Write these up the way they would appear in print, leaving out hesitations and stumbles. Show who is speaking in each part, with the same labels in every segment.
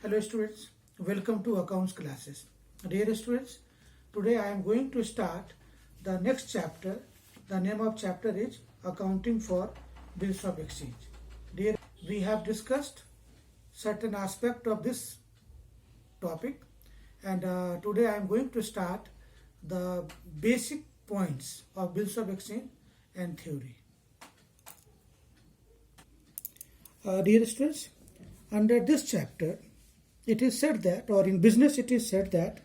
Speaker 1: Hello students, welcome to accounts classes. Dear students, today I am going to start the next chapter. The name of chapter is Accounting for Bills of Exchange. Dear, we have discussed certain aspect of this topic, and today I am going to start the basic points of bills of exchange and theory. Dear students, under this chapter, it is said that, or in business it is said that,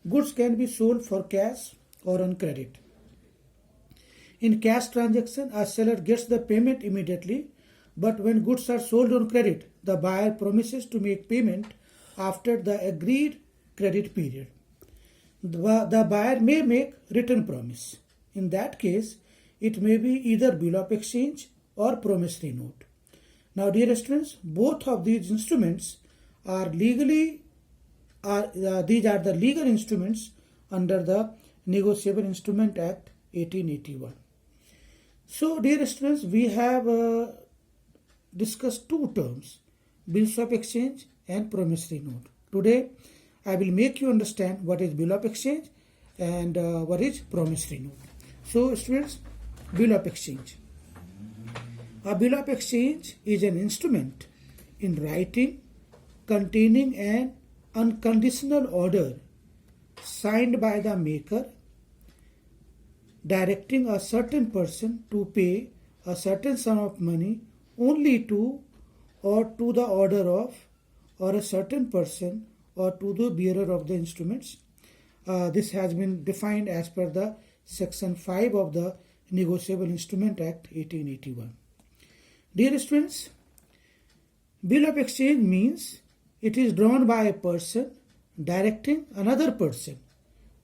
Speaker 1: goods can be sold for cash or on credit. In cash transaction, a seller gets the payment immediately, but when goods are sold on credit, the buyer promises to make payment after the agreed credit period. The buyer may make written promise. In that case, it may be either bill of exchange or promissory note. Now, dear students, both of these instruments are these are the legal instruments under the Negotiable Instrument Act 1881. So, dear students, we have discussed two terms, bills of exchange and promissory note. Today, I will make you understand what is bill of exchange and what is promissory note. So, students, bill of exchange. A bill of exchange is an instrument in writing containing an unconditional order signed by the maker directing a certain person to pay a certain sum of money only to or to the order of or a certain person or to the bearer of the instruments. This has been defined as per the section 5 of the Negotiable Instrument Act 1881. Dear students, bill of exchange means it is drawn by a person directing another person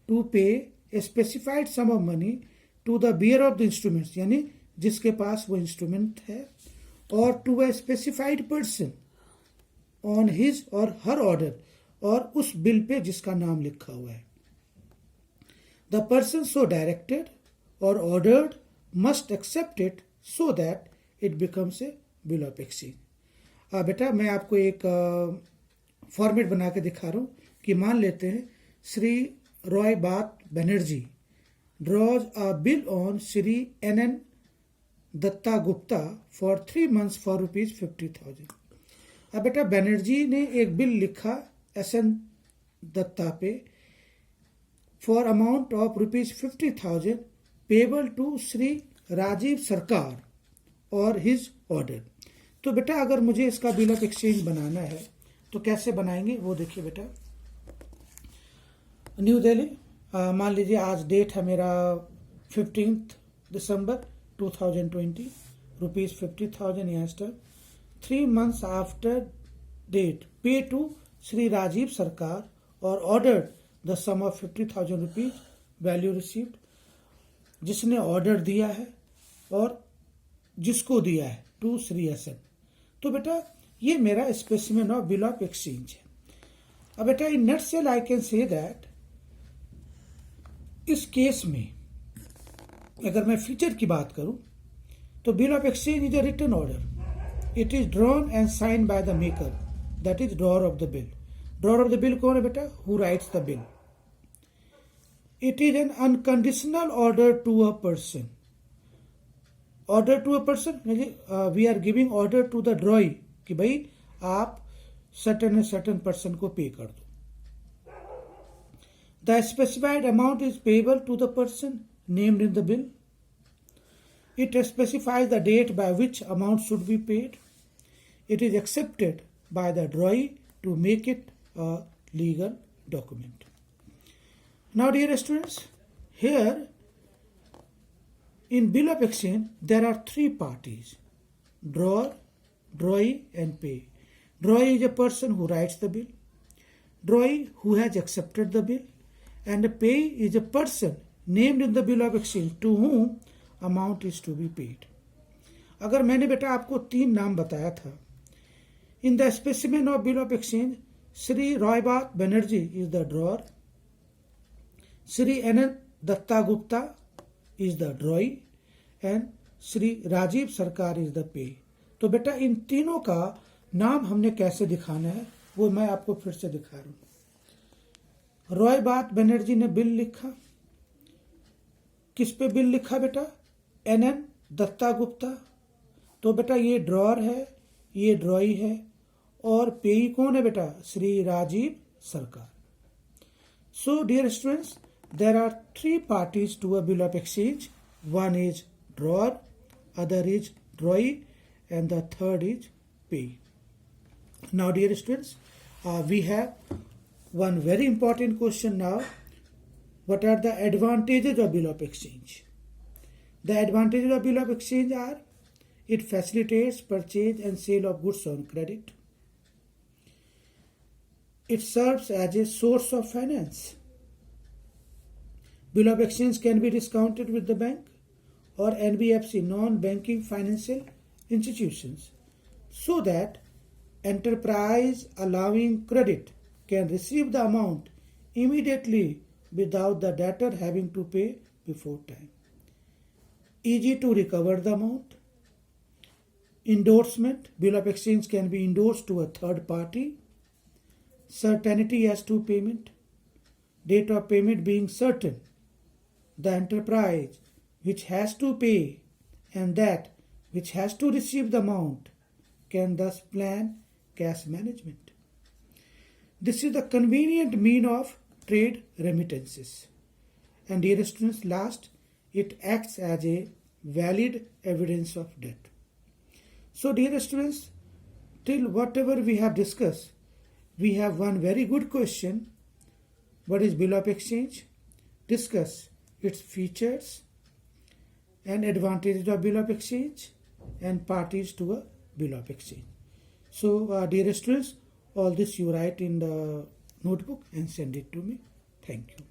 Speaker 1: to pay a specified sum of money to the bearer of the instruments, यानी जिसके पास वो instrument है, और to a specified person on his or her order, और उस bill pay जिसका नाम लिखा हुआ है. The person so directed or ordered must accept it so that it becomes a bill of exchange. बेटा मैं आपको एक फॉर्मेट बना के दिखा रहा हूँ कि मान लेते हैं श्री रॉय बात Banerjee draws a bill on Shri N.N. Datta Gupta for 3 months for rupees 50,000. अब बेटा बनर्जी ने एक बिल लिखा S.N. दत्ता पे for amount of rupees 50,000 payable to Shri Rajiv Sarkar और his order. तो बेटा अगर मुझे इसका बिल ऑफ एक्सचेंज बनाना है तो कैसे बनाएंगे वो देखिए बेटा. न्यू दिल्ली, मान लीजिए आज डेट है मेरा 15 दिसंबर 2020, रुपीज 50,000 यहाँ stock. 3 months after date pay to Shri Rajiv Sarkar or order the sum of 50,000 rupees value received. जिसने ऑर्डर दिया है और जिसको दिया है टू श्री एस.एन. तो बेटा ये मेरा specimen of bill of exchange है. अब बेटा in nutshell I can say that इस केस में अगर मैं फीचर की बात करूं तो bill of exchange is a written order. It is drawn and sign by the maker, that is drawer of the bill. Drawer of the bill कौन है बेटा? Who writes the bill. It is an unconditional order to a person. Order to a person, we are giving order to the drawee कि भाई आप certain person को pay कर दो. The specified amount is payable to the person named in the bill. It specifies the date by which amount should be paid. It is accepted by the drawee to make it a legal document. Now dear students, here in bill of exchange, there are 3 parties: drawer, drawee and pay. Drawee is a person who writes the bill, drawee who has accepted the bill, and a pay is a person named in the bill of exchange to whom amount is to be paid. अगर मैंने बेटा आपको 3 नाम बताया था, in the specimen of bill of exchange, Shri Roybat Banerjee is the drawer, Shri N.N. Datta Gupta is the drawee and Shri Rajiv सरकार is the pay. तो बेटा इन तीनों का नाम हमने कैसे दिखाना है वो मैं आपको फिर से दिखा रहा हूँ। रॉय बाथ बनर्जी ने बिल लिखा। किस पे बिल लिखा बेटा? NN दत्ता गुप्ता। तो बेटा ये ड्रॉअर है, ये ड्रॉई है, और पेई कौन है बेटा? श्री राजीव सरकार। So dear students, there are three parties to a bill of exchange. One is drawer, other is drawee, and the third is pay. Now dear students, we have one very important question now. What are the advantages of bill of exchange? The advantages of bill of exchange are: it facilitates purchase and sale of goods on credit. It serves as a source of finance. Bill of exchange can be discounted with the bank or NBFC, non-banking financial institutions, so that enterprise allowing credit can receive the amount immediately without the debtor having to pay before time. Easy to recover the amount. Endorsement. Bill of exchange can be endorsed to a third party. Certainty as to payment. Date of payment being certain. The enterprise which has to pay and that which has to receive the amount can thus plan cash management. This is the convenient mean of trade remittances. And dear students, last, it acts as a valid evidence of debt. So dear students, till whatever we have discussed, we have one very good question. What is bill of exchange? Discuss its features and advantages of bill of exchange and parties to a bill of exchange. So dear students, all this you write in the notebook and send it to me. Thank you.